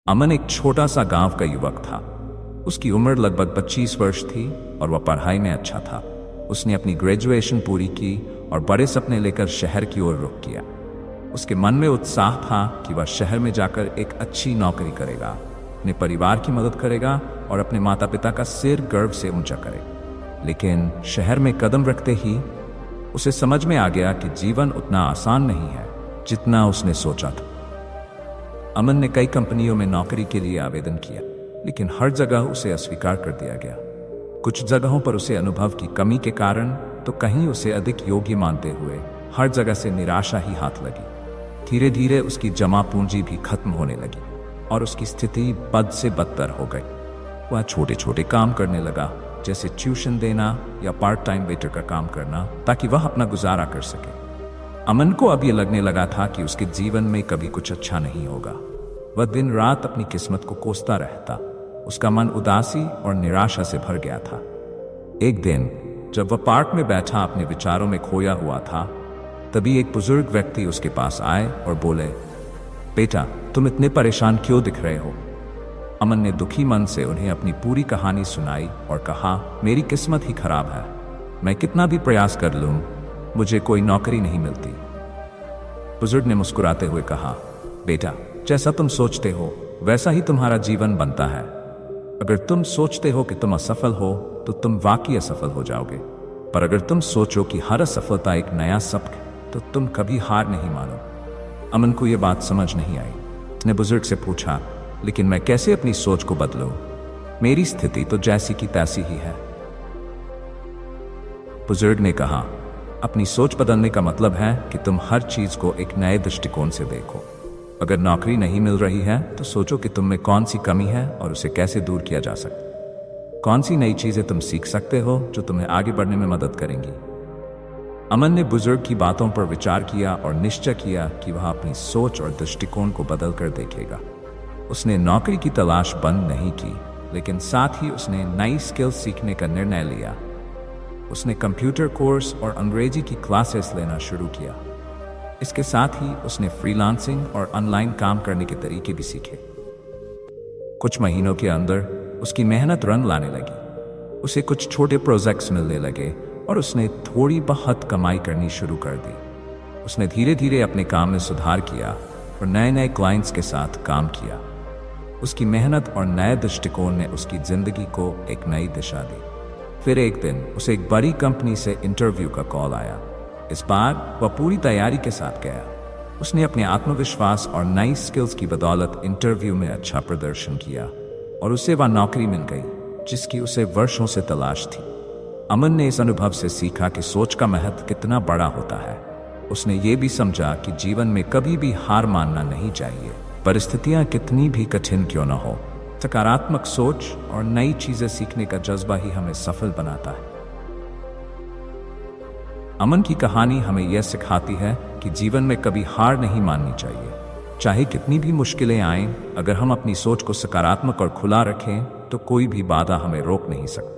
अमन एक छोटा सा गांव का युवक था। उसकी उम्र लगभग 25 वर्ष थी और वह पढ़ाई में अच्छा था। उसने अपनी ग्रेजुएशन पूरी की और बड़े सपने लेकर शहर की ओर रुख किया। उसके मन में उत्साह था कि वह शहर में जाकर एक अच्छी नौकरी करेगा, अपने परिवार की मदद करेगा और अपने माता पिता का सिर गर्व से ऊंचा करेगा। लेकिन शहर में कदम रखते ही उसे समझ में आ गया कि जीवन उतना आसान नहीं है जितना उसने सोचा था। अमन ने कई कंपनियों में नौकरी के लिए आवेदन किया, लेकिन हर जगह उसे अस्वीकार कर दिया गया। कुछ जगहों पर उसे अनुभव की कमी के कारण तो कहीं उसे अधिक योग्य मानते हुए हर जगह से निराशा ही हाथ लगी। धीरे धीरे उसकी जमा पूंजी भी खत्म होने लगी और उसकी स्थिति बद से बदतर हो गई। वह छोटे छोटे काम करने लगा, जैसे ट्यूशन देना या पार्ट टाइम वेटर का काम करना, ताकि वह अपना गुजारा कर सके। अमन को अब यह लगने लगा था कि उसके जीवन में कभी कुछ अच्छा नहीं होगा। वह दिन रात अपनी किस्मत को कोसता रहता। उसका मन उदासी और निराशा से भर गया था। एक दिन जब वह पार्क में बैठा अपने विचारों में खोया हुआ था, तभी एक बुजुर्ग व्यक्ति उसके पास आए और बोले, बेटा, तुम इतने परेशान क्यों दिख रहे हो? अमन ने दुखी मन से उन्हें अपनी पूरी कहानी सुनाई और कहा, मेरी किस्मत ही खराब है। मैं कितना भी प्रयास कर लूं, मुझे कोई नौकरी नहीं मिलती। बुजुर्ग ने मुस्कुराते हुए कहा, बेटा, जैसा तुम सोचते हो वैसा ही तुम्हारा जीवन बनता है। अगर तुम सोचते हो कि तुम असफल हो तो तुम वाकई असफल हो जाओगे, पर अगर तुम सोचो कि हर असफलता एक नया सबक है तो तुम कभी हार नहीं मानो। अमन को यह बात समझ नहीं आई। उसने बुजुर्ग से पूछा, लेकिन मैं कैसे अपनी सोच को बदलूं? मेरी स्थिति तो जैसी की तैसी ही है। बुजुर्ग ने कहा, अपनी सोच बदलने का मतलब है कि तुम हर चीज को एक नए दृष्टिकोण से देखो। अगर नौकरी नहीं मिल रही है तो सोचो कि तुम में कौन सी कमी है और उसे कैसे दूर किया जा सकता। कौन सी नई चीजें तुम सीख सकते हो जो तुम्हें आगे बढ़ने में मदद करेंगी। अमन ने बुजुर्ग की बातों पर विचार किया और निश्चय किया कि वह अपनी सोच और दृष्टिकोण को बदल कर देखेगा। उसने नौकरी की तलाश बंद नहीं की, लेकिन साथ ही उसने नई स्किल सीखने का निर्णय लिया। उसने कंप्यूटर कोर्स और अंग्रेजी की क्लासेस लेना शुरू किया। इसके साथ ही उसने फ्रीलांसिंग और ऑनलाइन काम करने के तरीके भी सीखे। कुछ महीनों के अंदर उसकी मेहनत रंग लाने लगी। उसे कुछ छोटे प्रोजेक्ट्स मिलने लगे और उसने थोड़ी बहुत कमाई करनी शुरू कर दी। उसने धीरे धीरे अपने काम में सुधार किया और नए नए क्लाइंट्स के साथ काम किया। उसकी मेहनत और नए दृष्टिकोण ने उसकी जिंदगी को एक नई दिशा दी। फिर एक दिन उसे एक बड़ी कंपनी से इंटरव्यू का कॉल आया। इस बार वह पूरी तैयारी के साथ गया। उसने अपने आत्मविश्वास और नई स्किल्स की बदौलत इंटरव्यू में अच्छा प्रदर्शन किया और उसे वह नौकरी मिल गई जिसकी उसे वर्षों से तलाश थी। अमन ने इस अनुभव से सीखा कि सोच का महत्व कितना बड़ा होता है। उसने ये भी समझा कि जीवन में कभी भी हार मानना नहीं चाहिए। परिस्थितियां कितनी भी कठिन क्यों न हो, सकारात्मक सोच और नई चीजें सीखने का जज्बा ही हमें सफल बनाता है। अमन की कहानी हमें यह सिखाती है कि जीवन में कभी हार नहीं माननी चाहिए। चाहे कितनी भी मुश्किलें आएं, अगर हम अपनी सोच को सकारात्मक और खुला रखें तो कोई भी बाधा हमें रोक नहीं सकती।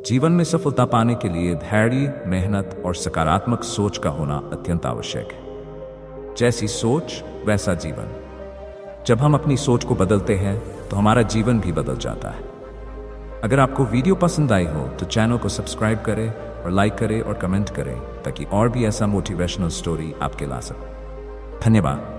जीवन में सफलता पाने के लिए धैर्य, मेहनत और सकारात्मक सोच का होना अत्यंत आवश्यक है। जैसी सोच वैसा जीवन। जब हम अपनी सोच को बदलते हैं तो हमारा जीवन भी बदल जाता है। अगर आपको वीडियो पसंद आई हो तो चैनल को सब्सक्राइब करें और लाइक करें और कमेंट करें ताकि और भी ऐसा मोटिवेशनल स्टोरी आपके ला सके। धन्यवाद।